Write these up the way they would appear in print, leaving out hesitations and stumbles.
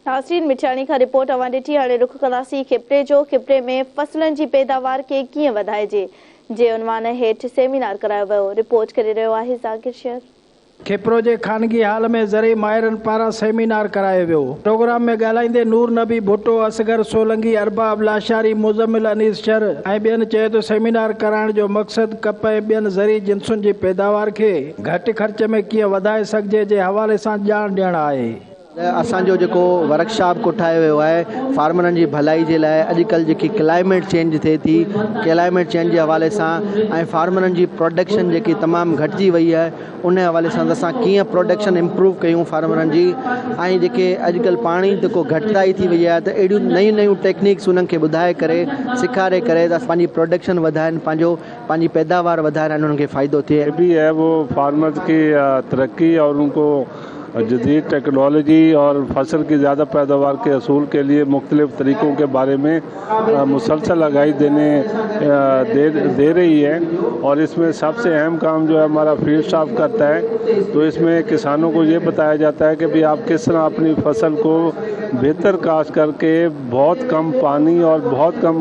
नासरीन मिठाणी का रिपोर्ट अवां ॾिठी। हाणे रुख कंदासीं खिपरे जो। खिपरे में फसलनि जी पैदावार खे कीअं वधाइजे जे उनवान हेठि सेमिनार करायो वियो। रिपोर्ट करे रहियो आहे ज़ाकिर शेर। खिपरो जे खानगी हाल में ज़रई माहिरनि पारां सेमिनार करायो वियो। प्रोग्राम में ॻाल्हाईंदे नूर नबी भुट्टो, असगर सोलंगी, अरबाब लाशारी, मुज़मिल अनीस शर ऐं ॿियनि चयो त सेमिनार कराइण जो मक़सदु कप ऐं ॿियनि ज़री जिन्सुनि जी पैदावार खे घटि ख़र्च में कीअं वधाए सघिजे जे हवाले सां ॼाण ॾियणु आहे। असांजो जेको वर्कशॉप कोठायो वियो आहे फार्मरनि जी भलाई जे लाइ, अॼुकल्ह जेकी क्लाइमेट चेंज थिए थी, क्लाइमेट चेंज जे हवाले सां ऐं फार्मरनि जी प्रोडक्शन जेकी तमामु घटिजी वई आहे उन हवाले सां असां कीअं प्रोडक्शन इम्प्रूव कयूं फार्मरनि जी, ऐं जेके अॼुकल्ह पाणी जेको घटिताई थी वई आहे त अहिड़ियूं नयूं नयूं टेक्निक्स उन्हनि खे ॿुधाए करे सेखारे करे त पंहिंजी प्रोडक्शन वधाइनि, पंहिंजी पैदावार वधाइनि, उन्हनि खे फ़ाइदो थिए। भी है वो फार्मर्स की तरक्की और उनको जदीद टेक्नोलॉजी और फसल की ज़्यादा पैदावार के असूल के लिए मुख्तलिफ़ तरीक़ों के बारे में मुसलसल आगाही दे रही है। और इसमें सबसे अहम काम जो है हमारा फील्ड स्टाफ करता है। तो इसमें किसानों को ये बताया जाता है कि भाई आप किस तरह अपनी फसल को बेहतर काश्त करके बहुत कम पानी और बहुत कम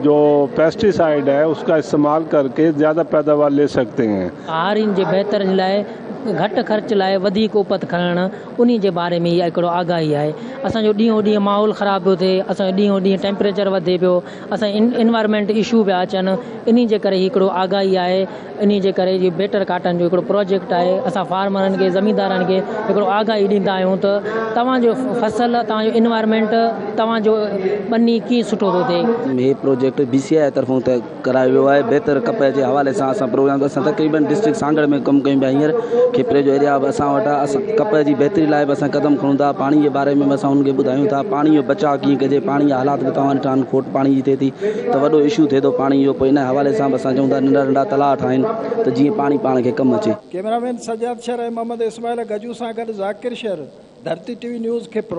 जो पेस्टिसाइड है उसका इस्तेमाल करके ज़्यादा पैदावार ले सकते हैं। आहारनि जे बहितर लाइ घटि ख़र्च लाइ वधीक उपत खणणु उन जे बारे में इहा हिकिड़ो आगाही आहे। असांजो ॾींहों ॾींहुं माहौल ख़राब पियो थिए, असांजो ॾींहों ॾींहुं टेम्परेचर वधे पियो, असां इन्वायरमेंट इशू पिया अचनि, इन जे करे हिकिड़ो आगाही आहे। इन जे करे इहो बेटर काटन जो हिकिड़ो प्रोजेक्ट आहे। असां फार्मरनि खे, ज़मींदारनि खे हिकिड़ो आगाही ॾींदा आहियूं त तव्हांजो फसल, तव्हांजो इन्वायरमेंट, तव्हांजो ॿनी कीअं सुठो थो थिए। हे प्रोजेक्ट BCI तरफ़ों त करायो वियो आहे। बहितर कप जे हवाले सां असां प्रोग्राम असां तक़रीबन डिस्ट्रिक्ट सांगड़ में कमु कयूं पिया। हींअर खिपरे जो एरिया असां वटि असां कप जी बहितरी लाइ बि असां क़दम खणूं था। पाणी जे बारे में बि असां उनखे ॿुधायूं था, पाणी जो बचाव कीअं कजे। पाणी जा हालात बि तव्हां ॾिठा आहिनि, खोट पाणी जी थिए थी त वॾो इशू थिए थो पाणी जो। पोइ इन हवाले सां बि असां चऊं था नंढा नंढा तलाउ ठाहिनि त जीअं पाणी पाण खे कमु अचे। कैमरामैन सजाद शर ऐं मोहम्मद इस्माइल गजू सां गॾु ज़ाकिर शर, धरती TV न्यूज़ खिपरो।